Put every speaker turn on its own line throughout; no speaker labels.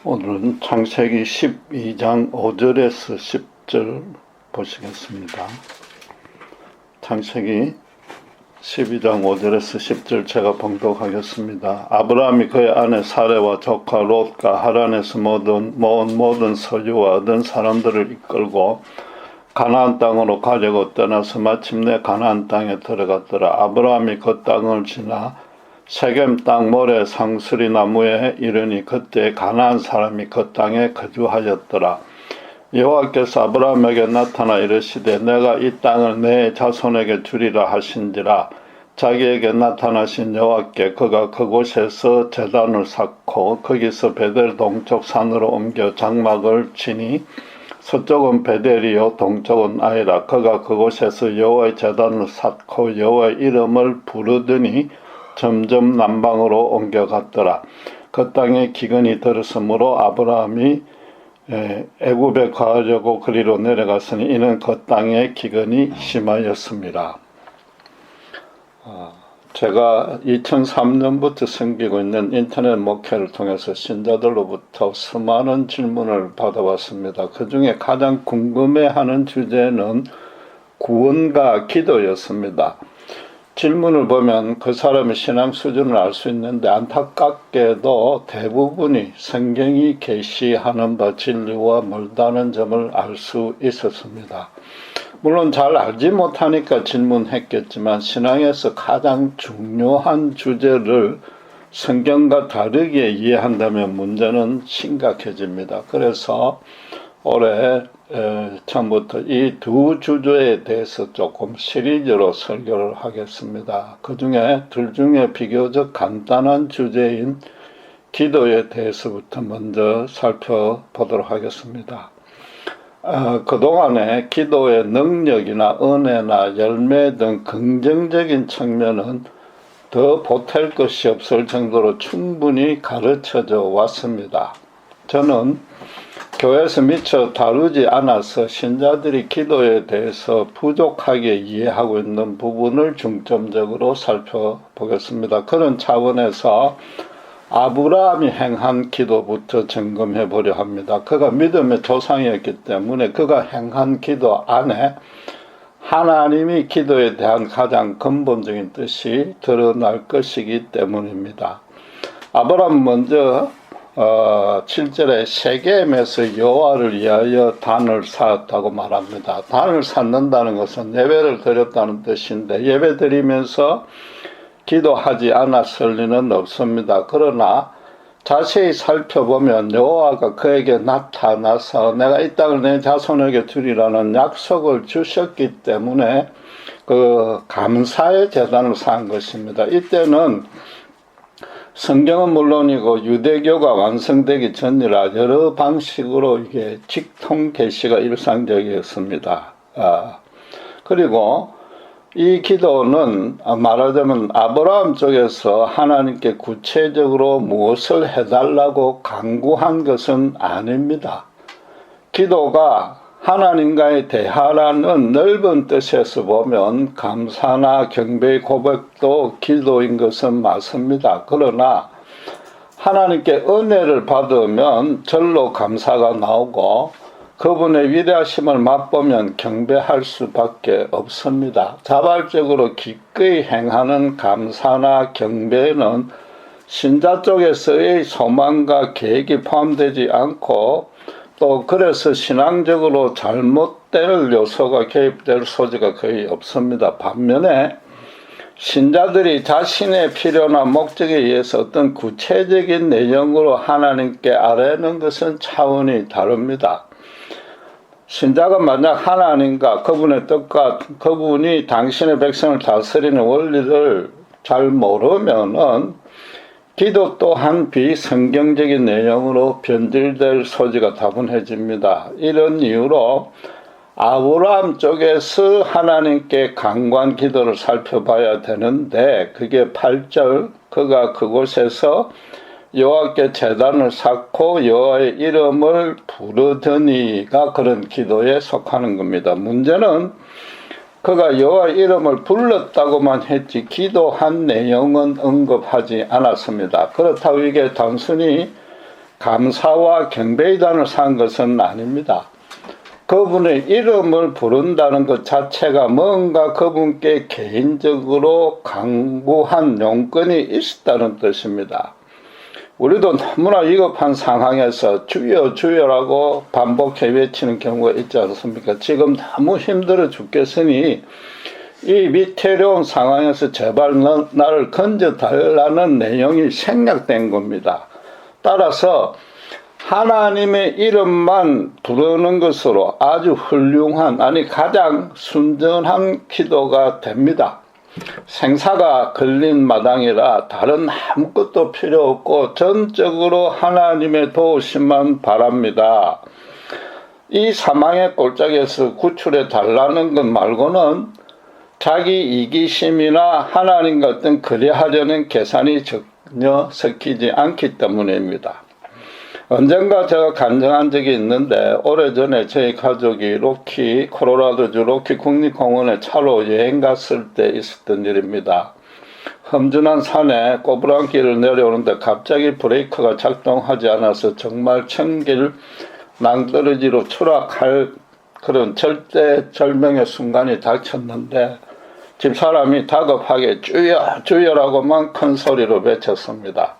오늘은 창세기 12장 5절에서 10절 보시겠습니다. 창세기 12장 5절에서 10절 제가 봉독하겠습니다. 아브라함이 그의 아내 사레와 조카 롯과 하란에서 모은 모든 소유와 얻은 사람들을 이끌고 가나안 땅으로 가려고 떠나서 마침내 가나안 땅에 들어갔더라. 아브라함이 그 땅을 지나 세겜 땅 모래 상수리 나무에 이르니 그때 가나안 사람이 그 땅에 거주하였더라. 여호와께서 아브라함에게 나타나 이르시되 내가 이 땅을 내 자손에게 주리라 하신지라. 자기에게 나타나신 여호와께 그가 그곳에서 제단을 쌓고 거기서 베델 동쪽 산으로 옮겨 장막을 치니 서쪽은 베델이요 동쪽은 아이라. 그가 그곳에서 여호와의 제단을 쌓고 여호와의 이름을 부르더니 점점 남방으로 옮겨갔더라. 그 땅에 기근이 들었으므로 아브라함이 애굽에 가려고 그리로 내려갔으니 이는 그 땅에 기근이 심하였습니다. 제가 2003년부터 섬기고 있는 인터넷 목회를 통해서 신자들로부터 수많은 질문을 받아왔습니다. 그 중에 가장 궁금해하는 주제는 구원과 기도였습니다. 질문을 보면 그 사람의 신앙 수준을 알 수 있는데 안타깝게도 대부분이 성경이 계시하는 바 진리와 멀다는 점을 알 수 있었습니다. 물론 잘 알지 못하니까 질문했겠지만 신앙에서 가장 중요한 주제를 성경과 다르게 이해한다면 문제는 심각해집니다. 그래서 올해 처음부터 이 두 주제에 대해서 조금 시리즈로 설교를 하겠습니다. 그 중에 둘 중에 비교적 간단한 주제인 기도에 대해서부터 먼저 살펴보도록 하겠습니다. 그동안에 기도의 능력이나 은혜나 열매 등 긍정적인 측면은 더 보탤 것이 없을 정도로 충분히 가르쳐져 왔습니다. 저는 교회에서 미처 다루지 않아서 신자들이 기도에 대해서 부족하게 이해하고 있는 부분을 중점적으로 살펴보겠습니다. 그런 차원에서 아브라함이 행한 기도부터 점검해 보려 합니다. 그가 믿음의 조상이었기 때문에 그가 행한 기도 안에 하나님이 기도에 대한 가장 근본적인 뜻이 드러날 것이기 때문입니다. 아브라함은 먼저 7절에 세겜에서 여호와를 위하여 단을 쌓았다고 말합니다. 단을 쌓는다는 것은 예배를 드렸다는 뜻인데 예배 드리면서 기도하지 않았을 리는 없습니다. 그러나 자세히 살펴보면 여호와가 그에게 나타나서 내가 이 땅을 내 자손에게 주리라는 약속을 주셨기 때문에 그 감사의 제단을 쌓은 것입니다. 이때는 성경은 물론이고 유대교가 완성되기 전이라 여러 방식으로 이게 직통 계시가 일상적이었습니다. 그리고 이 기도는 말하자면 아브라함 쪽에서 하나님께 구체적으로 무엇을 해달라고 간구한 것은 아닙니다. 기도가 하나님과의 대화라는 넓은 뜻에서 보면 감사나 경배의 고백도 기도인 것은 맞습니다. 그러나 하나님께 은혜를 받으면 절로 감사가 나오고 그분의 위대하심을 맛보면 경배할 수밖에 없습니다. 자발적으로 기꺼이 행하는 감사나 경배는 신자 쪽에서의 소망과 계획이 포함되지 않고 또 그래서 신앙적으로 잘못될 요소가 개입될 소지가 거의 없습니다. 반면에 신자들이 자신의 필요나 목적에 의해서 어떤 구체적인 내용으로 하나님께 아뢰는 것은 차원이 다릅니다. 신자가 만약 하나님과 그분의 뜻과 그분이 당신의 백성을 다스리는 원리를 잘 모르면은 기도 또한 비성경적인 내용으로 변질될 소지가 다분해집니다. 이런 이유로 아브라함 쪽에서 하나님께 간구한 기도를 살펴봐야 되는데 그게 8절 그가 그곳에서 여호와께 제단을 쌓고 여호와의 이름을 부르더니가 그런 기도에 속하는 겁니다. 문제는 그가 여호와의 이름을 불렀다고만 했지 기도한 내용은 언급하지 않았습니다. 그렇다고 이게 단순히 감사와 경배의단을 산 것은 아닙니다. 그분의 이름을 부른다는 것 자체가 뭔가 그분께 개인적으로 강구한 용건이 있었다는 뜻입니다. 우리도 너무나 위급한 상황에서 주여 주여라고 반복해 외치는 경우가 있지 않습니까? 지금 너무 힘들어 죽겠으니 이 위태로운 상황에서 제발 나를 건져달라는 내용이 생략된 겁니다. 따라서 하나님의 이름만 부르는 것으로 아주 훌륭한, 아니 가장 순전한 기도가 됩니다. 생사가 걸린 마당이라 다른 아무것도 필요 없고 전적으로 하나님의 도우심만 바랍니다. 이 사망의 골짜기에서 구출해 달라는 것 말고는 자기 이기심이나 하나님과 어떤 거래하려는 계산이 전혀 섞이지 않기 때문입니다. 언젠가 제가 간증한 적이 있는데 오래전에 저희 가족이 콜로라도주 로키 국립공원에 차로 여행 갔을 때 있었던 일입니다. 험준한 산에 꼬부랑길을 내려오는데 갑자기 브레이크가 작동하지 않아서 정말 천길 낭떠러지로 추락할 그런 절대절명의 순간이 닥쳤는데 집사람이 다급하게 주여 주여라고만 큰 소리로 외쳤습니다.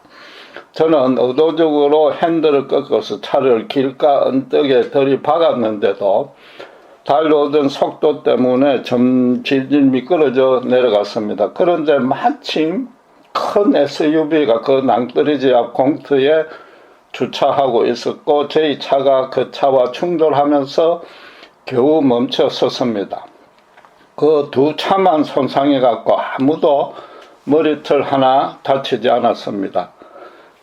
저는 의도적으로 핸들을 꺾어서 차를 길가 언덕에 들이박았는데도 달려오던 속도 때문에 좀 질질 미끄러져 내려갔습니다. 그런데 마침 큰 SUV가 그 낭떠러지 앞 공터에 주차하고 있었고 저희 차가 그 차와 충돌하면서 겨우 멈춰 섰습니다. 그 두 차만 손상해 갖고 아무도 머리털 하나 다치지 않았습니다.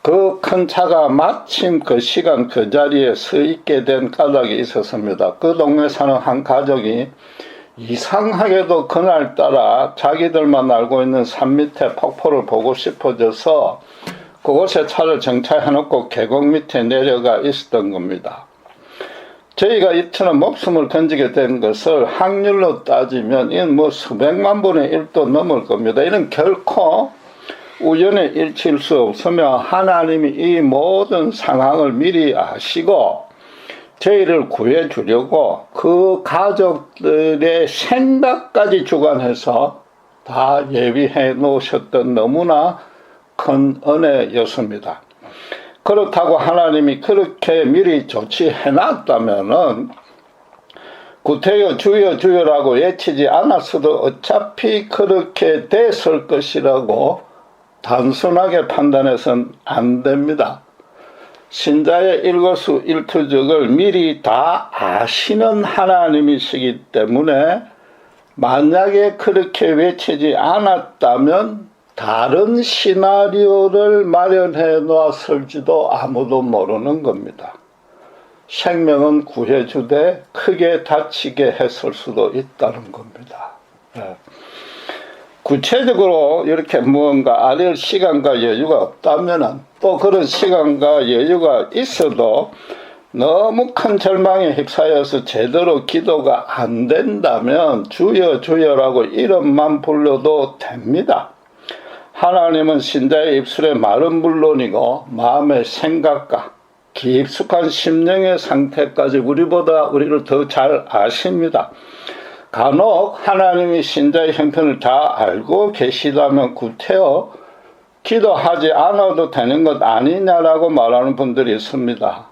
그 큰 차가 마침 그 시간 그 자리에 서 있게 된 까닭이 있었습니다. 그 동네 사는 한 가족이 이상하게도 그날따라 자기들만 알고 있는 산 밑에 폭포를 보고 싶어져서 그곳에 차를 정차해놓고 계곡 밑에 내려가 있었던 겁니다. 저희가 이처럼 목숨을 건지게 된 것을 확률로 따지면 이건 뭐 수백만 분의 1도 넘을 겁니다. 이는 결코 우연의 일치일 수 없으며 하나님이 이 모든 상황을 미리 아시고 저희를 구해주려고 그 가족들의 생각까지 주관해서 다 예비해 놓으셨던 너무나 큰 은혜였습니다. 그렇다고 하나님이 그렇게 미리 조치해 놨다면은 구태여 주여 주여라고 외치지 않았어도 어차피 그렇게 됐을 것이라고 단순하게 판단해서는 안 됩니다. 신자의 일거수일투족을 미리 다 아시는 하나님이시기 때문에 만약에 그렇게 외치지 않았다면 다른 시나리오를 마련해 놓았을지도 아무도 모르는 겁니다. 생명은 구해주되 크게 다치게 했을 수도 있다는 겁니다. 구체적으로 이렇게 무언가 아릴 시간과 여유가 없다면 또 그런 시간과 여유가 있어도 너무 큰 절망에 휩싸여서 제대로 기도가 안 된다면 주여 주여라고 이름만 불러도 됩니다. 하나님은 신자의 입술의 말은 물론이고 마음의 생각과 깊숙한 심령의 상태까지 우리를 더 잘 아십니다. 간혹 하나님이 신자의 형편을 다 알고 계시다면 구태여 기도하지 않아도 되는 것 아니냐라고 말하는 분들이 있습니다.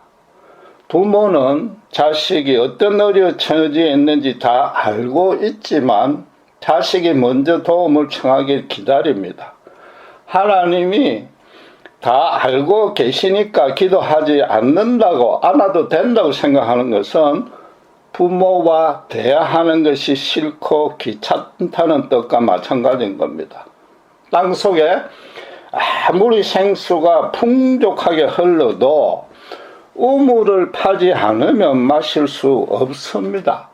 부모는 자식이 어떤 어려운 처지에 있는지 다 알고 있지만 자식이 먼저 도움을 청하길 기다립니다. 하나님이 다 알고 계시니까 기도하지 않아도 된다고 생각하는 것은 부모와 대화하는 것이 싫고 귀찮다는 뜻과 마찬가지인 겁니다. 땅속에 아무리 생수가 풍족하게 흘러도 우물을 파지 않으면 마실 수 없습니다.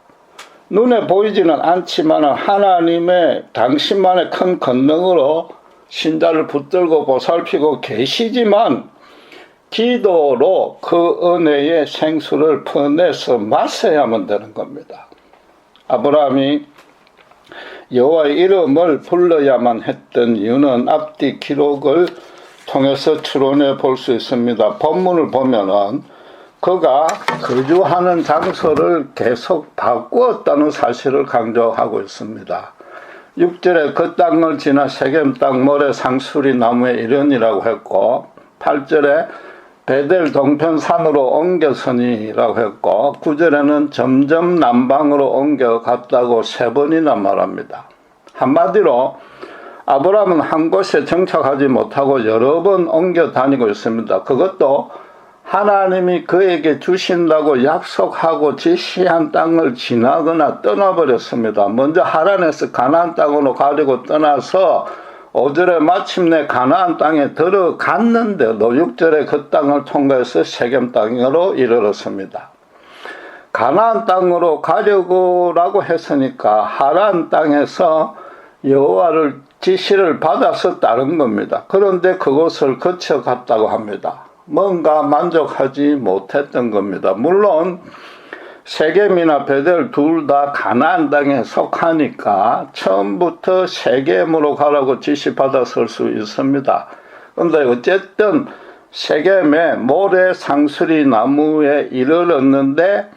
눈에 보이지는 않지만 하나님의 당신만의 큰 권능으로 신자를 붙들고 보살피고 계시지만 기도로 그 은혜의 생수를 퍼내서 마셔야만 되는 겁니다. 아브라함이 여호와의 이름을 불러야만 했던 이유는 앞뒤 기록을 통해서 추론해 볼 수 있습니다. 본문을 보면은 그가 거주하는 장소를 계속 바꾸었다는 사실을 강조하고 있습니다. 6절에 그 땅을 지나 세겜 땅 모래 상수리 나무에 이르니라고 했고, 8절에 베델 동편 산으로 옮겨서니라고 했고, 9절에는 점점 남방으로 옮겨갔다고 3번이나 말합니다. 한마디로 아브라함은 한 곳에 정착하지 못하고 여러 번 옮겨 다니고 있습니다. 그것도 하나님이 그에게 주신다고 약속하고 지시한 땅을 지나거나 떠나버렸습니다. 먼저 하란에서 가나안 땅으로 가려고 떠나서 5절에 마침내 가나안 땅에 들어갔는데도 6절에 그 땅을 통과해서 세겜 땅으로 이르렀습니다. 가나안 땅으로 가려고라고 했으니까 하란 땅에서 여호와를 지시를 받아서 따른 겁니다. 그런데 그곳을 거쳐갔다고 합니다. 뭔가 만족하지 못했던 겁니다. 물론 세겜이나 베델 둘 다 가나안 땅에 속하니까 처음부터 세겜으로 가라고 지시받았을 수 있습니다. 그런데 어쨌든 세겜의 모래 상수리 나무에 이르렀는데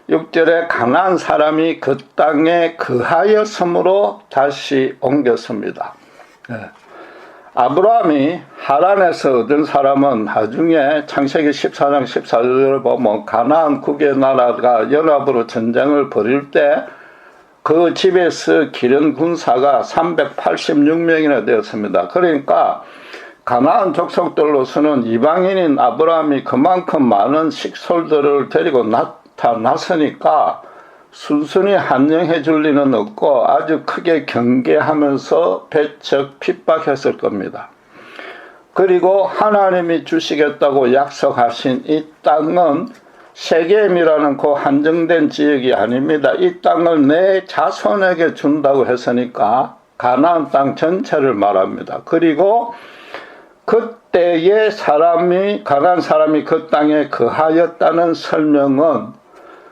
6절에 가나안 사람이 그 땅에 거하였으므로 다시 옮겼습니다. 아브라함이 하란에서 얻은 사람은 나중에 창세기 14장 14절을 보면 가나안 국의 나라가 연합으로 전쟁을 벌일 때 그 집에서 기른 군사가 386명이나 되었습니다. 그러니까 가나안 족속들로서는 이방인인 아브라함이 그만큼 많은 식솔들을 데리고 나타났으니까 순순히 환영해 줄 리는 없고 아주 크게 경계하면서 배척 핍박했을 겁니다. 그리고 하나님이 주시겠다고 약속하신 이 땅은 세겜이라는 그 한정된 지역이 아닙니다. 이 땅을 내 자손에게 준다고 했으니까 가나안 땅 전체를 말합니다. 그리고 그때의 가나안 사람이 그 땅에 거하였다는 설명은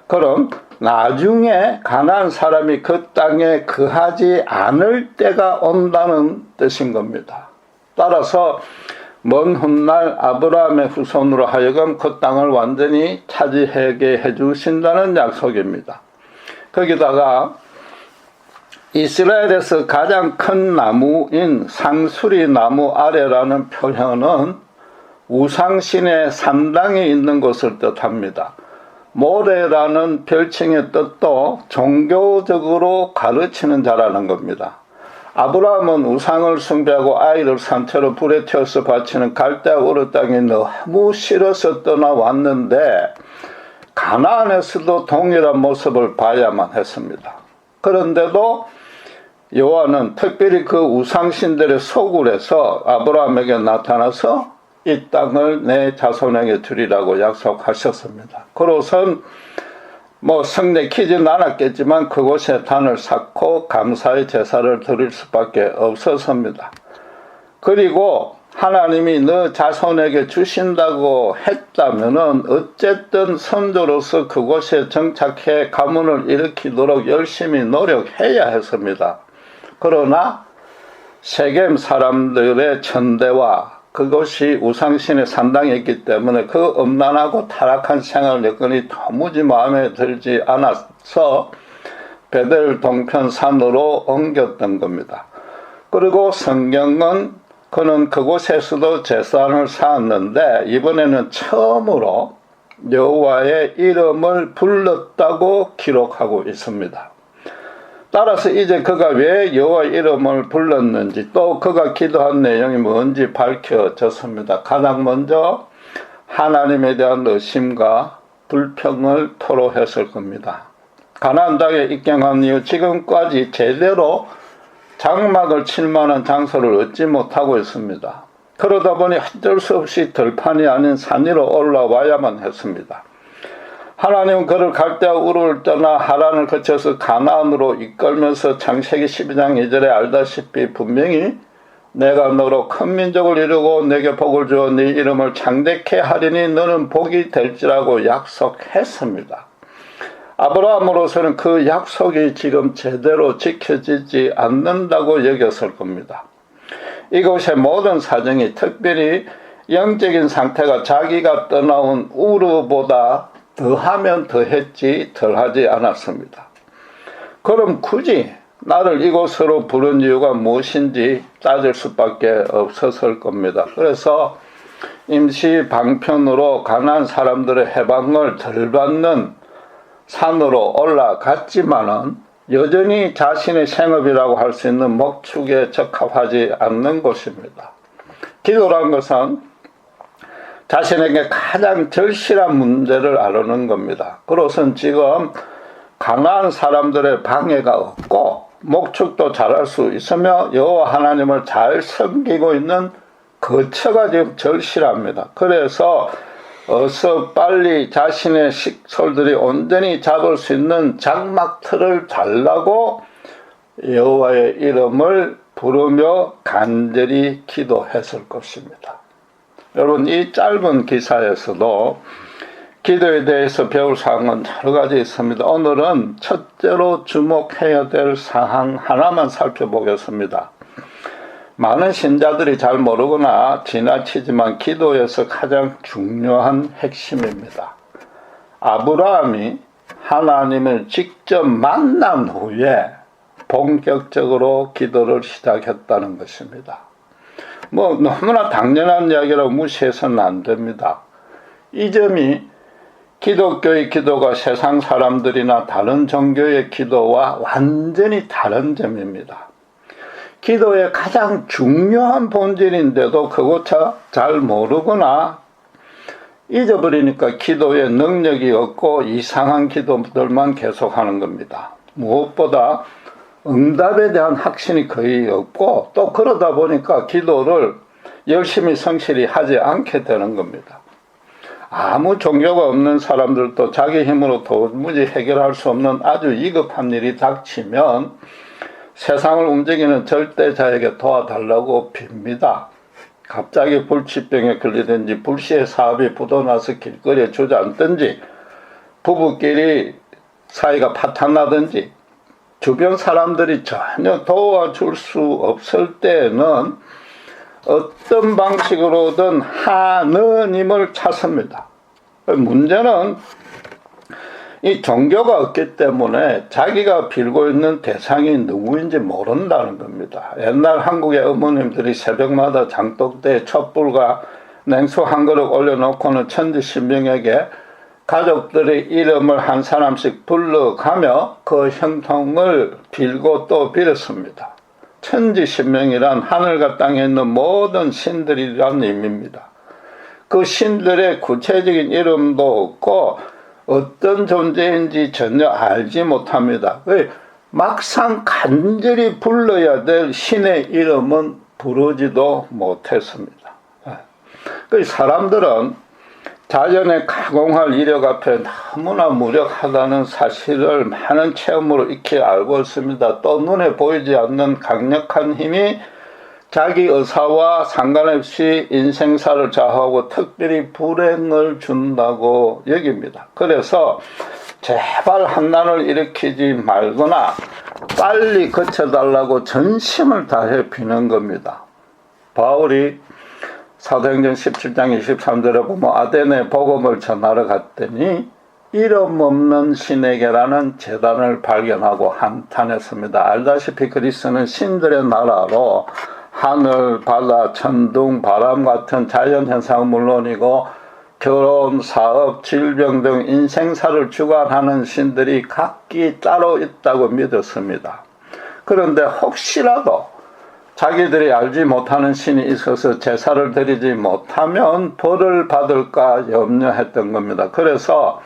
그럼 나중에 가나안 사람이 그 땅에 거하지 않을 때가 온다는 뜻인 겁니다. 따라서 먼 훗날 아브라함의 후손으로 하여금 그 땅을 완전히 차지하게 해주신다는 약속입니다. 거기다가 이스라엘에서 가장 큰 나무인 상수리 나무 아래라는 표현은 우상신의 산당에 있는 것을 뜻합니다. 모래라는 별칭의 뜻도 종교적으로 가르치는 자라는 겁니다. 아브라함은 우상을 숭배하고 아이를 산채로 불에 태워서 바치는 갈대아 우르 땅이 너무 싫어서 떠나왔는데 가나안에서도 동일한 모습을 봐야만 했습니다. 그런데도 여호와는 특별히 그 우상신들의 소굴에서 아브라함에게 나타나서 이 땅을 내 자손에게 주리라고 약속하셨습니다. 그로선 성내 키진 않았겠지만 그곳에 단을 쌓고 감사의 제사를 드릴 수밖에 없었습니다. 그리고 하나님이 너 자손에게 주신다고 했다면은 어쨌든 선조로서 그곳에 정착해 가문을 일으키도록 열심히 노력해야 했습니다. 그러나 세겜 사람들의 천대와 그것이 우상신의 산당이었기 때문에 그 음란하고 타락한 생활 여건이 도무지 마음에 들지 않아서 베델 동편 산으로 옮겼던 겁니다. 그리고 성경은 그는 그곳에서도 제사를 쌓았는데 이번에는 처음으로 여호와의 이름을 불렀다고 기록하고 있습니다. 따라서 이제 그가 왜 여호와 이름을 불렀는지 또 그가 기도한 내용이 뭔지 밝혀졌습니다. 가장 먼저 하나님에 대한 의심과 불평을 토로했을 겁니다. 가나안 땅에 입경한 이후 지금까지 제대로 장막을 칠 만한 장소를 얻지 못하고 있습니다. 그러다 보니 어쩔 수 없이 들판이 아닌 산 위로 올라와야만 했습니다. 하나님은 그를 갈대아 우르를 떠나 하란을 거쳐서 가나안으로 이끌면서 창세기 12장 2절에 알다시피 분명히 내가 너로 큰 민족을 이루고 내게 복을 주어 네 이름을 창대케 하리니 너는 복이 될지라고 약속했습니다. 아브라함으로서는 그 약속이 지금 제대로 지켜지지 않는다고 여겼을 겁니다. 이곳의 모든 사정이 특별히 영적인 상태가 자기가 떠나온 우르보다 더하면 더했지 덜하지 않았습니다. 그럼 굳이 나를 이곳으로 부른 이유가 무엇인지 따질 수밖에 없었을 겁니다. 그래서 임시 방편으로 가난한 사람들의 해방을 덜 받는 산으로 올라갔지만은 여전히 자신의 생업이라고 할 수 있는 목축에 적합하지 않는 곳입니다. 기도란 것은 자신에게 가장 절실한 문제를 아르는 겁니다. 그것은 지금 가난한 사람들의 방해가 없고 목축도 잘할 수 있으며 여호와 하나님을 잘 섬기고 있는 거처가 지금 절실합니다. 그래서 어서 빨리 자신의 식솔들이 온전히 잡을 수 있는 장막틀을 달라고 여호와의 이름을 부르며 간절히 기도했을 것입니다. 여러분, 이 짧은 기사에서도 기도에 대해서 배울 사항은 여러 가지 있습니다. 오늘은 첫째로 주목해야 될 사항 하나만 살펴보겠습니다. 많은 신자들이 잘 모르거나 지나치지만 기도에서 가장 중요한 핵심입니다. 아브라함이 하나님을 직접 만난 후에 본격적으로 기도를 시작했다는 것입니다. 너무나 당연한 이야기라고 무시해서는 안 됩니다. 이 점이 기독교의 기도가 세상 사람들이나 다른 종교의 기도와 완전히 다른 점입니다. 기도의 가장 중요한 본질인데도 그것조차 잘 모르거나 잊어버리니까 기도에 능력이 없고 이상한 기도들만 계속하는 겁니다. 무엇보다 응답에 대한 확신이 거의 없고 또 그러다 보니까 기도를 열심히 성실히 하지 않게 되는 겁니다. 아무 종교가 없는 사람들도 자기 힘으로 도무지 해결할 수 없는 아주 위급한 일이 닥치면 세상을 움직이는 절대자에게 도와달라고 빕니다. 갑자기 불치병에 걸리든지 불시에 사업이 부도나서 길거리에 주저앉든지 부부끼리 사이가 파탄나든지 주변 사람들이 전혀 도와줄 수 없을 때는 어떤 방식으로든 하느님을 찾습니다. 문제는 이 종교가 없기 때문에 자기가 빌고 있는 대상이 누구인지 모른다는 겁니다. 옛날 한국의 어머님들이 새벽마다 장독대에 촛불과 냉수 한 그릇 올려놓고는 천지신명에게 가족들의 이름을 한 사람씩 불러가며 그 형통을 빌고 또 빌었습니다. 천지신명이란 하늘과 땅에 있는 모든 신들이란 의미입니다. 그 신들의 구체적인 이름도 없고 어떤 존재인지 전혀 알지 못합니다. 막상 간절히 불러야 될 신의 이름은 부르지도 못했습니다. 사람들은 자연에 가공할 이력 앞에 너무나 무력하다는 사실을 많은 체험으로 익히 알고 있습니다. 또 눈에 보이지 않는 강력한 힘이 자기 의사와 상관없이 인생사를 좌우하고 특별히 불행을 준다고 여깁니다. 그래서 제발 한난을 일으키지 말거나 빨리 거쳐달라고 전심을 다해 비는 겁니다. 바울이 사도행전 17장 23절에 보면 아데네 복음을 전하러 갔더니 이름 없는 신에게라는 제단을 발견하고 한탄했습니다. 알다시피 그리스는 신들의 나라로 하늘, 바다, 천둥, 바람 같은 자연현상은 물론이고 결혼, 사업, 질병 등 인생사를 주관하는 신들이 각기 따로 있다고 믿었습니다. 그런데 혹시라도 자기들이 알지 못하는 신이 있어서 제사를 드리지 못하면 벌을 받을까 염려했던 겁니다. 그래서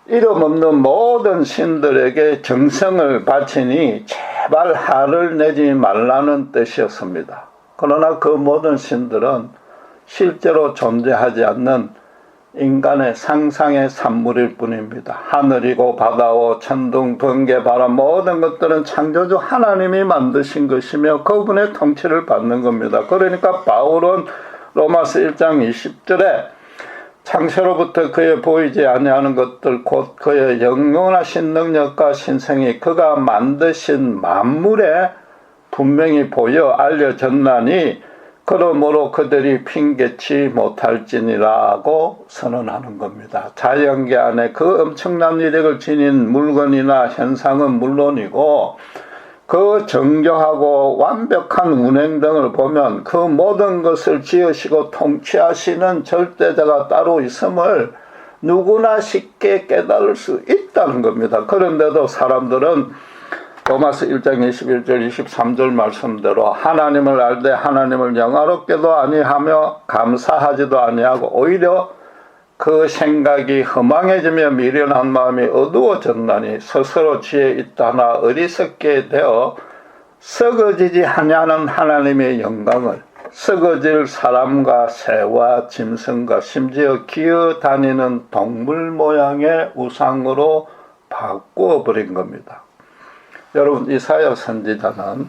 이름 없는 모든 신들에게 정성을 바치니 제발 화를 내지 말라는 뜻이었습니다. 그러나 그 모든 신들은 실제로 존재하지 않는 인간의 상상의 산물일 뿐입니다. 하늘이고 바다고 천둥, 번개, 바람 모든 것들은 창조주 하나님이 만드신 것이며 그분의 통치를 받는 겁니다. 그러니까 바울은 로마서 1장 20절에 창세로부터 그의 보이지 아니하는 것들 곧 그의 영원하신 능력과 신성이 그가 만드신 만물에 분명히 보여 알려졌나니 그러므로 그들이 핑계치 못할지니라고 선언하는 겁니다. 자연계 안에 그 엄청난 위력을 지닌 물건이나 현상은 물론이고 그 정교하고 완벽한 운행 등을 보면 그 모든 것을 지으시고 통치하시는 절대자가 따로 있음을 누구나 쉽게 깨달을 수 있다는 겁니다. 그런데도 사람들은 로마서 1장 21절 23절 말씀대로 하나님을 알되 하나님을 영화롭게도 아니하며 감사하지도 아니하고 오히려 그 생각이 허망해지며 미련한 마음이 어두워졌나니 스스로 지혜 있다나 어리석게 되어 썩어지지 아니하는 하나님의 영광을 썩어질 사람과 새와 짐승과 심지어 기어 다니는 동물 모양의 우상으로 바꾸어 버린 겁니다. 여러분, 이사야 선지자는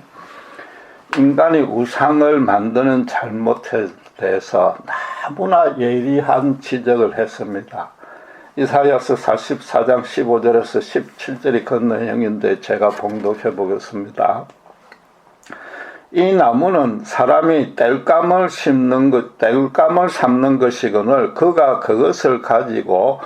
인간이 우상을 만드는 잘못에 대해서 너무나 예리한 지적을 했습니다. 이사야서 44장 15절에서 17절이 그 내용인데 제가 봉독해 보겠습니다. 이 나무는 사람이 땔감을 삶는 것이거늘 그가 그것을 가지고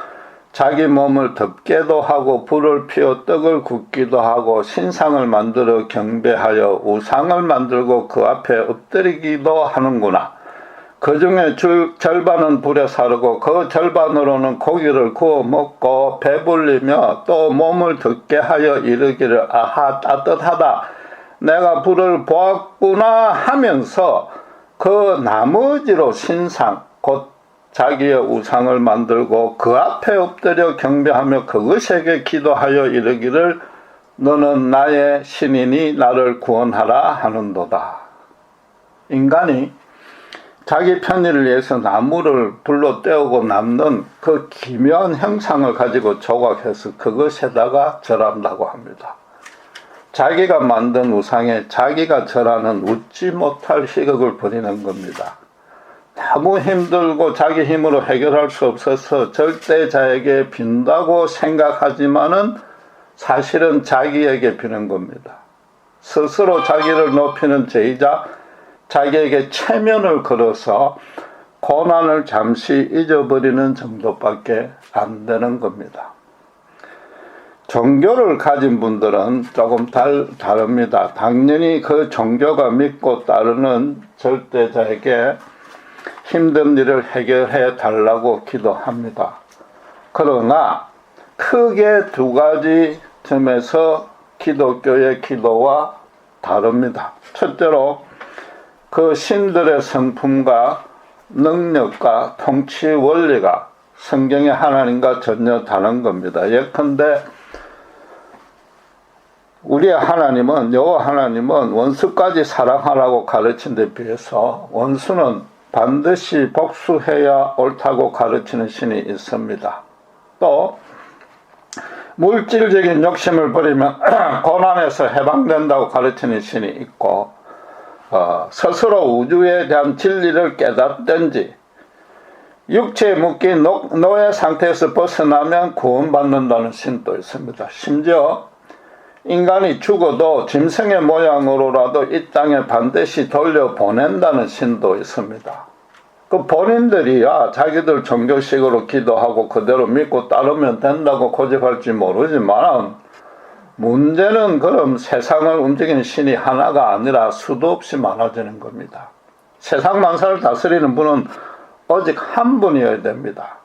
자기 몸을 덮게도 하고 불을 피워 떡을 굽기도 하고 신상을 만들어 경배하여 우상을 만들고 그 앞에 엎드리기도 하는구나. 그 중에 절반은 불에 사르고 그 절반으로는 고기를 구워 먹고 배불리며 또 몸을 덮게 하여 이르기를 아하 따뜻하다. 내가 불을 보았구나 하면서 그 나머지로 신상 곧 자기의 우상을 만들고 그 앞에 엎드려 경배하며 그것에게 기도하여 이르기를 너는 나의 신이니 나를 구원하라 하는도다. 인간이 자기 편의를 위해서 나무를 불로 때우고 남는 그 기묘한 형상을 가지고 조각해서 그것에다가 절한다고 합니다. 자기가 만든 우상에 자기가 절하는 웃지 못할 희극을 부리는 겁니다. 너무 힘들고 자기 힘으로 해결할 수 없어서 절대자에게 빈다고 생각하지만은 사실은 자기에게 비는 겁니다. 스스로 자기를 높이는 죄이자 자기에게 체면을 걸어서 고난을 잠시 잊어버리는 정도밖에 안 되는 겁니다. 종교를 가진 분들은 조금 다릅니다. 당연히 그 종교가 믿고 따르는 절대자에게 힘든 일을 해결해 달라고 기도합니다. 그러나 크게 두 가지 점에서 기독교의 기도와 다릅니다. 첫째로 그 신들의 성품과 능력과 통치 원리가 성경의 하나님과 전혀 다른 겁니다. 예컨대 우리의 하나님은 여호와 하나님은 원수까지 사랑하라고 가르친 데 비해서 원수는 반드시 복수해야 옳다고 가르치는 신이 있습니다. 또 물질적인 욕심을 버리면 고난에서 해방된다고 가르치는 신이 있고 스스로 우주에 대한 진리를 깨닫든지 육체에 묶인 노예 상태에서 벗어나면 구원받는다는 신도 있습니다. 심지어 인간이 죽어도 짐승의 모양으로라도 이 땅에 반드시 돌려보낸다는 신도 있습니다. 그 본인들이야 자기들 종교식으로 기도하고 그대로 믿고 따르면 된다고 고집할지 모르지만 문제는 그럼 세상을 움직이는 신이 하나가 아니라 수도 없이 많아지는 겁니다. 세상 만사를 다스리는 분은 오직 한 분이어야 됩니다.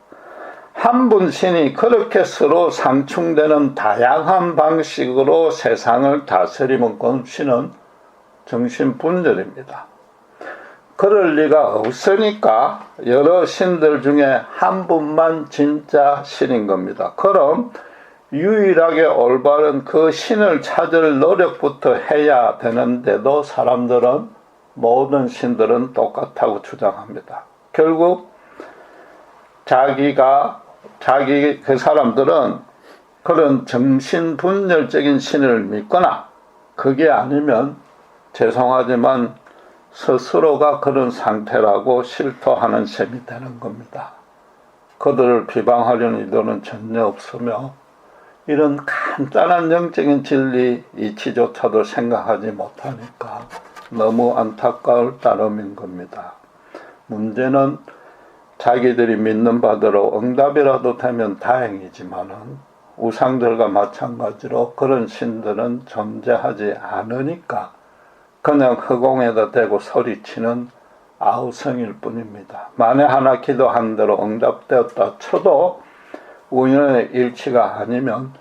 한 분 신이 그렇게 서로 상충되는 다양한 방식으로 세상을 다스리면 그 신은 정신분열입니다. 그럴 리가 없으니까 여러 신들 중에 한 분만 진짜 신인 겁니다. 그럼 유일하게 올바른 그 신을 찾을 노력부터 해야 되는데도 사람들은 모든 신들은 똑같다고 주장합니다. 결국 그 사람들은 그런 정신분열적인 신을 믿거나 그게 아니면 죄송하지만 스스로가 그런 상태라고 실토하는 셈이 되는 겁니다. 그들을 비방하려는 의도는 전혀 없으며 이런 간단한 영적인 진리 이치조차도 생각하지 못하니까 너무 안타까울 따름인 겁니다. 문제는 자기들이 믿는 바대로 응답이라도 되면 다행이지만은 우상들과 마찬가지로 그런 신들은 존재하지 않으니까 그냥 허공에다 대고 소리치는 아우성일 뿐입니다. 만에 하나 기도한 대로 응답되었다 쳐도 우연의 일치가 아니면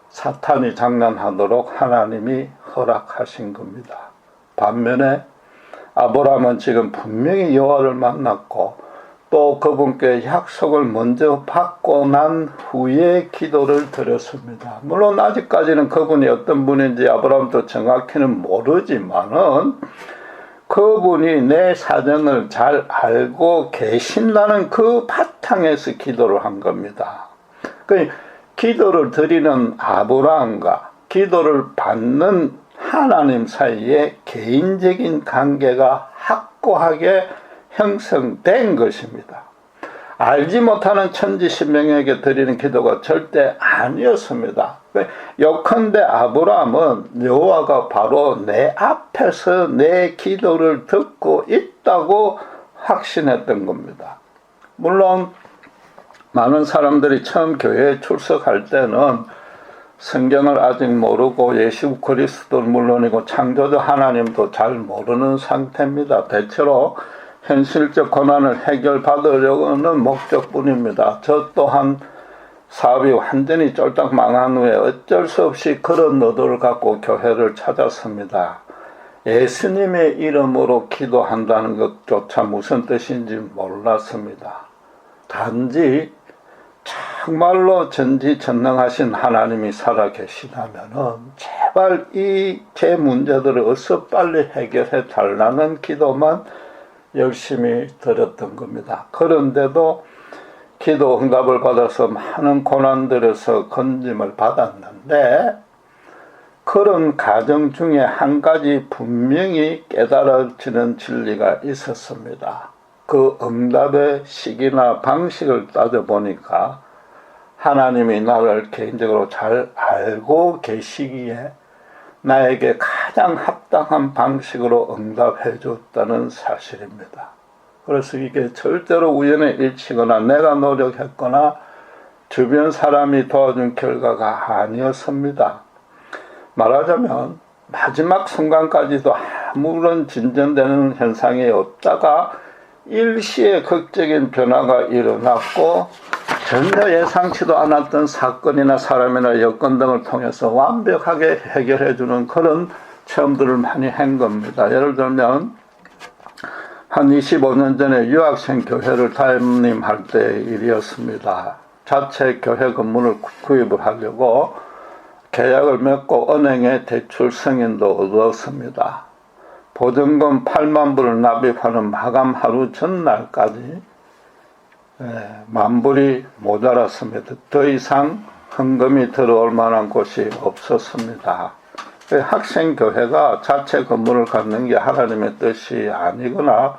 사탄이 장난하도록 하나님이 허락하신 겁니다. 반면에 아브라함은 지금 분명히 여호와를 만났고 또 그분께 약속을 먼저 받고 난 후에 기도를 드렸습니다. 물론 아직까지는 그분이 어떤 분인지 아브라함도 정확히는 모르지만은 그분이 내 사정을 잘 알고 계신다는 그 바탕에서 기도를 한 겁니다. 기도를 드리는 아브라함과 기도를 받는 하나님 사이에 개인적인 관계가 확고하게 형성된 것입니다. 알지 못하는 천지신명에게 드리는 기도가 절대 아니었습니다. 요컨대 아브라함은 여호와가 바로 내 앞에서 내 기도를 듣고 있다고 확신했던 겁니다. 물론 많은 사람들이 처음 교회에 출석할 때는 성경을 아직 모르고 예수 그리스도는 물론이고 창조주 하나님도 잘 모르는 상태입니다. 대체로 현실적 고난을 해결받으려는 목적뿐입니다. 저 또한 사업이 완전히 쫄딱 망한 후에 어쩔 수 없이 그런 의도를 갖고 교회를 찾았습니다. 예수님의 이름으로 기도한다는 것조차 무슨 뜻인지 몰랐습니다. 단지 정말로 전지전능하신 하나님이 살아계시다면은 제발 이 제 문제들을 어서 빨리 해결해 달라는 기도만 열심히 드렸던 겁니다. 그런데도 기도 응답을 받아서 많은 고난들에서 건짐을 받았는데 그런 과정 중에 한 가지 분명히 깨달아지는 진리가 있었습니다. 그 응답의 시기나 방식을 따져보니까 하나님이 나를 개인적으로 잘 알고 계시기에 나에게 가장 합당한 방식으로 응답해 줬다는 사실입니다. 그래서 이게 절대로 우연의 일치거나 내가 노력했거나 주변 사람이 도와준 결과가 아니었습니다. 말하자면 마지막 순간까지도 아무런 진전되는 현상이 없다가 일시에 극적인 변화가 일어났고 전혀 예상치도 않았던 사건이나 사람이나 여건 등을 통해서 완벽하게 해결해주는 그런 체험들을 많이 한 겁니다. 예를 들면 한 25년 전에 유학생 교회를 담임할 때의 일이었습니다. 자체 교회 건물을 구입을 하려고 계약을 맺고 은행에 대출 승인도 얻었습니다. 보증금 8만 불을 납입하는 마감 하루 전날까지 만불이 모자랐습니다. 더 이상 헌금이 들어올 만한 곳이 없었습니다. 학생교회가 자체 건물을 갖는 게 하나님의 뜻이 아니거나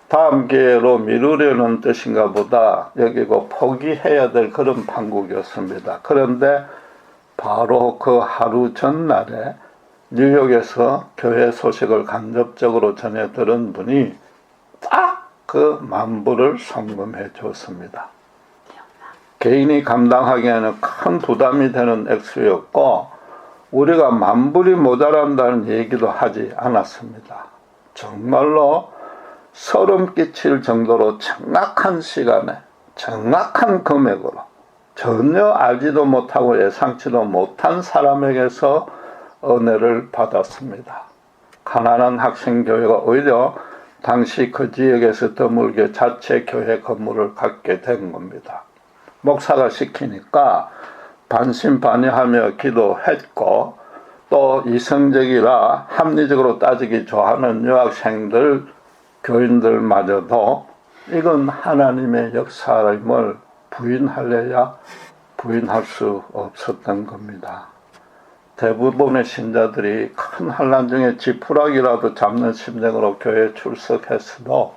다음 기회로 미루려는 뜻인가 보다 여기고 포기해야 될 그런 판국이었습니다. 그런데 바로 그 하루 전날에 뉴욕에서 교회 소식을 간접적으로 전해 들은 분이 딱 그 만불을 송금해 줬습니다. 개인이 감당하기에는 큰 부담이 되는 액수였고 우리가 만불이 모자란다는 얘기도 하지 않았습니다. 정말로 소름 끼칠 정도로 정확한 시간에 정확한 금액으로 전혀 알지도 못하고 예상치도 못한 사람에게서 은혜를 받았습니다. 가난한 학생교회가 오히려 당시 그 지역에서 드물게 자체 교회 건물을 갖게 된 겁니다. 목사가 시키니까 반신반의하며 기도했고 또 이성적이라 합리적으로 따지기 좋아하는 유학생들, 교인들마저도 이건 하나님의 역사임을 부인하려야 부인할 수 없었던 겁니다. 대부분의 신자들이 큰 환난 중에 지푸라기라도 잡는 심정으로 교회에 출석했어도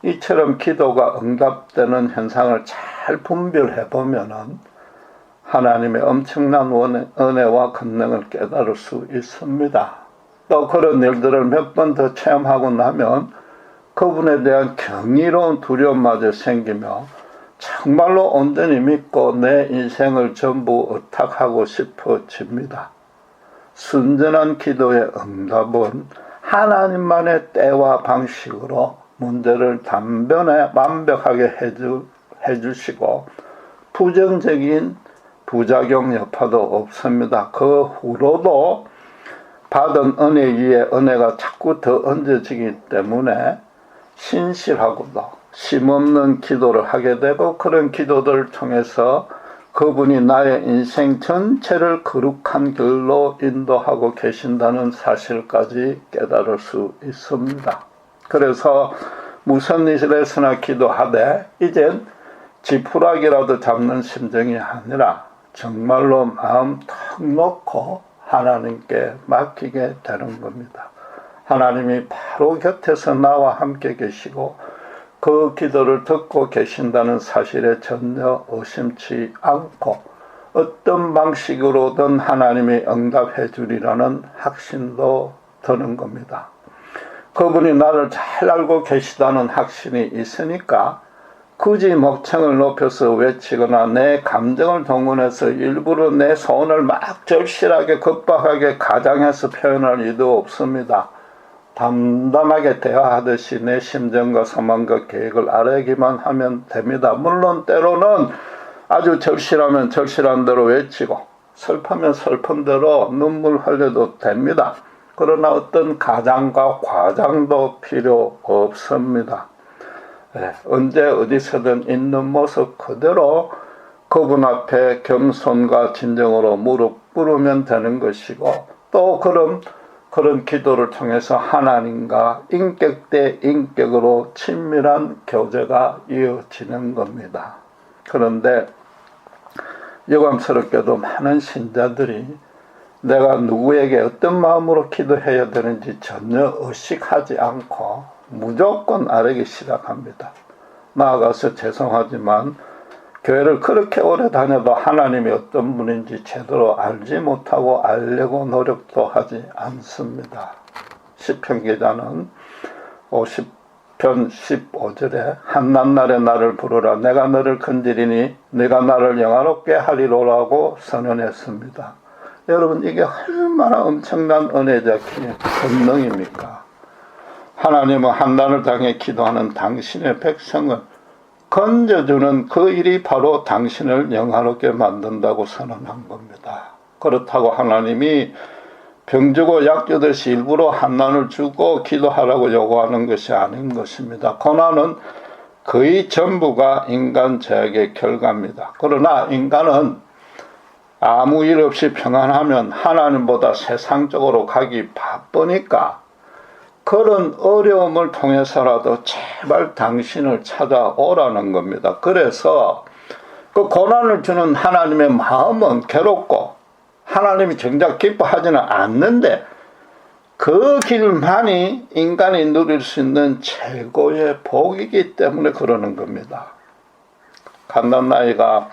이처럼 기도가 응답되는 현상을 잘 분별해 보면은 하나님의 엄청난 은혜와 권능을 깨달을 수 있습니다. 또 그런 일들을 몇 번 더 체험하고 나면 그분에 대한 경이로운 두려움마저 생기며 정말로 온전히 믿고 내 인생을 전부 의탁하고 싶어집니다. 순전한 기도의 응답은 하나님만의 때와 방식으로 문제를 단번에 완벽하게 해주시고 부정적인 부작용 여파도 없습니다. 그 후로도 받은 은혜 위에 은혜가 자꾸 더 얹어지기 때문에 신실하고도 쉼없는 기도를 하게 되고 그런 기도들을 통해서 그분이 나의 인생 전체를 거룩한 길로 인도하고 계신다는 사실까지 깨달을 수 있습니다. 그래서 무슨 일에서나 기도하되 이젠 지푸라기라도 잡는 심정이 아니라 정말로 마음 턱 놓고 하나님께 맡기게 되는 겁니다. 하나님이 바로 곁에서 나와 함께 계시고 그 기도를 듣고 계신다는 사실에 전혀 의심치 않고 어떤 방식으로든 하나님이 응답해 주리라는 확신도 드는 겁니다. 그분이 나를 잘 알고 계시다는 확신이 있으니까 굳이 목청을 높여서 외치거나 내 감정을 동원해서 일부러 내 소원을 막 절실하게 급박하게 가장해서 표현할 이유도 없습니다. 담담하게 대화하듯이 내 심정과 소망과 계획을 아뢰기만 하면 됩니다. 물론 때로는 아주 절실하면 절실한 대로 외치고 슬프면 슬픈 대로 눈물 흘려도 됩니다. 그러나 어떤 가장과 과장도 필요 없습니다. 언제 어디서든 있는 모습 그대로 그분 앞에 겸손과 진정으로 무릎 꿇으면 되는 것이고 또 그런 기도를 통해서 하나님과 인격 대 인격으로 친밀한 교제가 이어지는 겁니다. 그런데 유감스럽게도 많은 신자들이 내가 누구에게 어떤 마음으로 기도해야 되는지 전혀 의식하지 않고 무조건 아뢰기 시작합니다. 나아가서 죄송하지만 교회를 그렇게 오래 다녀도 하나님이 어떤 분인지 제대로 알지 못하고 알려고 노력도 하지 않습니다. 시편 기자는 50편 15절에 한낱날에 나를 부르라 내가 너를 건지리니 네가 나를 영화롭게 하리로라고 선언했습니다. 여러분 이게 얼마나 엄청난 은혜적 권능입니까? 하나님은 한난을 당해 기도하는 당신의 백성을 건져주는 그 일이 바로 당신을 영화롭게 만든다고 선언한 겁니다. 그렇다고 하나님이 병 주고 약 주듯이 일부러 한난을 주고 기도하라고 요구하는 것이 아닌 것입니다. 고난은 거의 전부가 인간 죄악의 결과입니다. 그러나 인간은 아무 일 없이 평안하면 하나님보다 세상적으로 가기 바쁘니까 그런 어려움을 통해서라도 제발 당신을 찾아오라는 겁니다. 그래서 그 고난을 주는 하나님의 마음은 괴롭고 하나님이 정작 기뻐하지는 않는데 그 길만이 인간이 누릴 수 있는 최고의 복이기 때문에 그러는 겁니다. 갓난아이가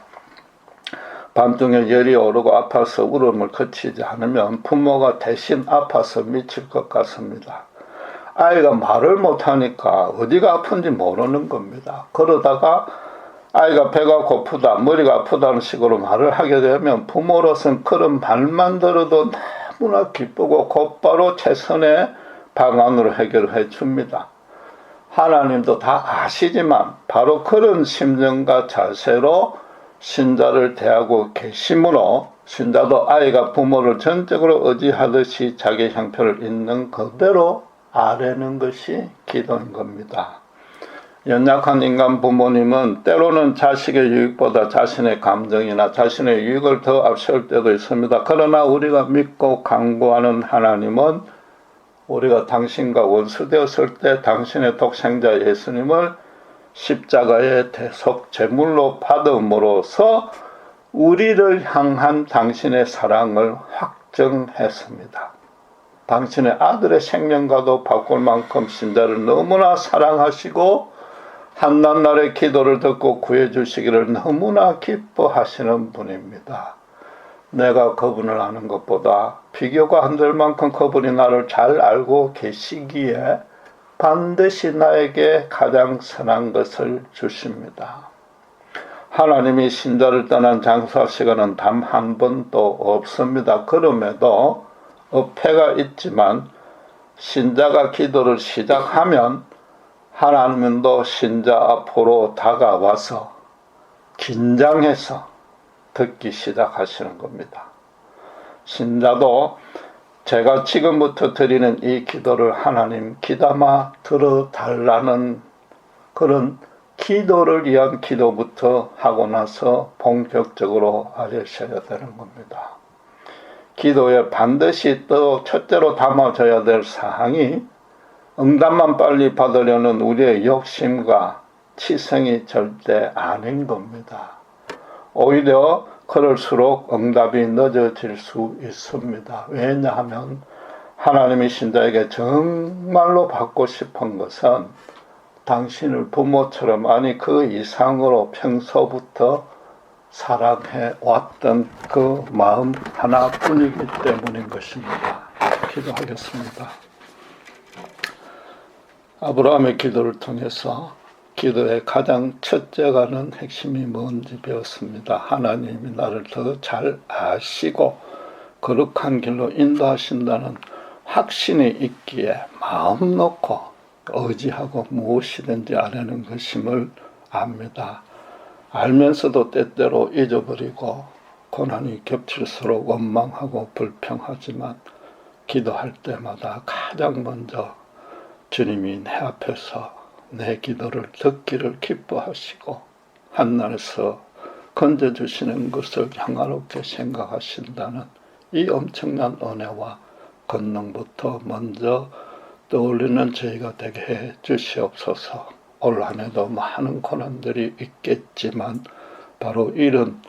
밤중에 열이 오르고 아파서 울음을 그치지 않으면 부모가 대신 아파서 미칠 것 같습니다. 아이가 말을 못하니까 어디가 아픈지 모르는 겁니다. 그러다가 아이가 배가 고프다, 머리가 아프다는 식으로 말을 하게 되면 부모로서는 그런 말만 들어도 너무나 기쁘고 곧바로 최선의 방안으로 해결해 줍니다. 하나님도 다 아시지만 바로 그런 심정과 자세로 신자를 대하고 계시므로 신자도 아이가 부모를 전적으로 의지하듯이 자기 형편을 있는 그대로 아뢰는 것이 기도인 겁니다. 연약한 인간 부모님은 때로는 자식의 유익보다 자신의 감정이나 자신의 유익을 더 앞세울 때도 있습니다. 그러나 우리가 믿고 간구하는 하나님은 우리가 당신과 원수되었을 때 당신의 독생자 예수님을 십자가의 대속 제물로 받음으로써 우리를 향한 당신의 사랑을 확증했습니다. 당신의 아들의 생명과도 바꿀 만큼 신자를 너무나 사랑하시고 한낱날의 기도를 듣고 구해주시기를 너무나 기뻐하시는 분입니다. 내가 그분을 아는 것보다 비교가 안 될 만큼 그분이 나를 잘 알고 계시기에 반드시 나에게 가장 선한 것을 주십니다. 하나님이 신자를 떠난 장사 시간은 단 한 번도 없습니다. 그럼에도 어폐가 있지만 신자가 기도를 시작하면 하나님도 신자 앞으로 다가와서 긴장해서 듣기 시작하시는 겁니다. 신자도 제가 지금부터 드리는 이 기도를 하나님 귀담아 들어달라는 그런 기도를 위한 기도부터 하고 나서 본격적으로 알으셔야 되는 겁니다. 기도에 반드시 또 첫째로 담아져야 될 사항이 응답만 빨리 받으려는 우리의 욕심과 치성이 절대 아닌 겁니다. 오히려 그럴수록 응답이 늦어질 수 있습니다. 왜냐하면 하나님이 신자에게 정말로 받고 싶은 것은 당신을 부모처럼 아니 그 이상으로 평소부터 사랑해 왔던 그 마음 하나뿐이기 때문인 것입니다. 기도하겠습니다. 아브라함의 기도를 통해서 기도의 가장 첫째가는 핵심이 뭔지 배웠습니다. 하나님이 나를 더 잘 아시고 거룩한 길로 인도하신다는 확신이 있기에 마음 놓고 의지하고 무엇이든지 아뢰는 것임을 압니다. 알면서도 때때로 잊어버리고 고난이 겹칠수록 원망하고 불평하지만 기도할 때마다 가장 먼저 주님이 내 앞에서 내 기도를 듣기를 기뻐하시고 한날에서 건져주시는 것을 향화롭게 생각하신다는 이 엄청난 은혜와 권능부터 먼저 떠올리는 저희가 되게 해 주시옵소서. 올 한해도 많은 고난들이 있겠지만 바로 이런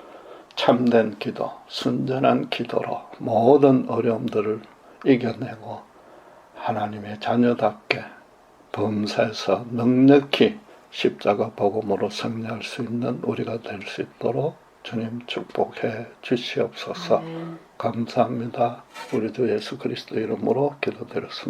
참된 기도, 순전한 기도로 모든 어려움들을 이겨내고 하나님의 자녀답게 범사에서 넉넉히 십자가 복음으로 승리할 수 있는 우리가 될 수 있도록 주님 축복해 주시옵소서. 감사합니다. 우리 주 예수 그리스도 이름으로 기도드렸습니다.